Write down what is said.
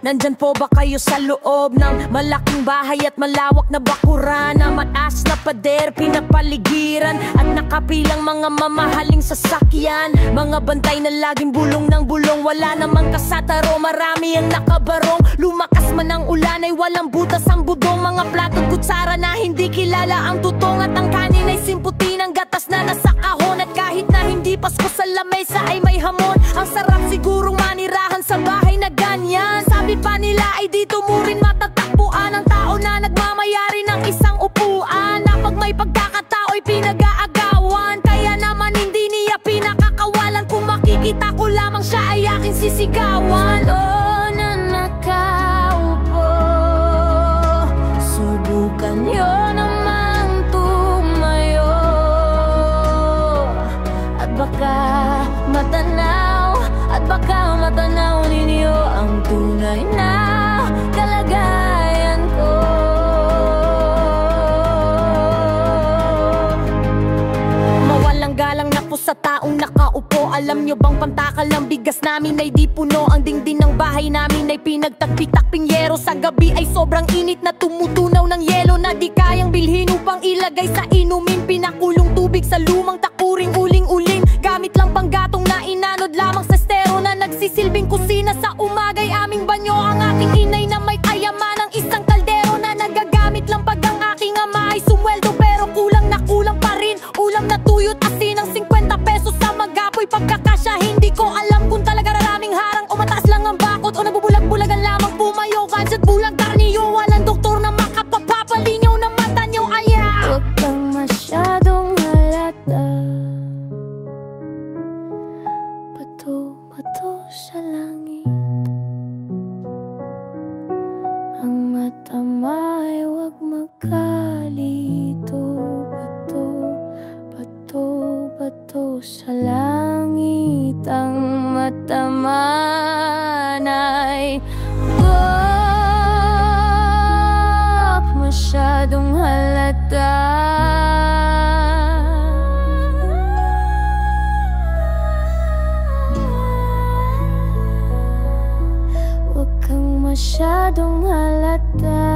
Nandyan po ba kayo sa loob ng malaking bahay at malawak na bakuran, na mataas na pader, pinapaligiran at nakapilang mga mamahaling sasakyan, mga bantay na laging bulong ng bulong, wala namang kasataro, marami ang nakabarong. Lumakas man ang ulan ay walang butas ang budong, mga plato at kutsara na hindi kilala ang tutong, at ang kanin ay simputi ng gatas na nasa kahon, at kahit na hindi Pasko sa lamesa ay may hamon. Ang sarap sigurong manirahan sa bahay na ganyan. Sabi pa nila ay dito mo rin matatakbuhan ang tao na nagmamayari ng isang upuan, na pag may pagkakatao ay pinag-aagawan. Kaya naman hindi niya pinakakawalan, kung makikita ko lamang siya ay aking sisigawan. Oh, na nakaupo, subukan nyo namang tumayo, at baka matanaw, at baka matanaw ninyo ang tunay na kalagayan ko. Mawalang galang na po sa taong nakaupo. Alam nyo bang pantakal ng bigas namin ay di puno, ang dingding ng bahay namin ay pinagtakpi-takping yero. Sa gabi ay sobrang init na tumutunaw ng yelo, na di kayang bilhin upang ilagay sa inumin. Pinakulong tubig sa lumang takuring uling-uling, gamit lang panggatong na inanod lamang sa estero, na nagsisilbing kusina sa umagay aming banyo. Ang aking inay na may kayaman ng isang kaldero, na nagagamit lang pag ang aking ama ay sumweldo, pero kulang na kulang pa rin ulam na tuyot asin ng 50 pesos sa magapoy. Pagkakasya hindi ko alam kung talaga raraming harang o mataas lang ang bakot, o nabubulag-bulagan lamang pumayo. Kansya't bulag karniyo, walang doktor na makapapapalinaw na mata nyo. Huwag kang masyadong halata, bato sa langit, ang mata mo'y huwag magkalito. Bato sa langit, ang mata man ay huwag masyadong halata. Huwag kang masyadong halata.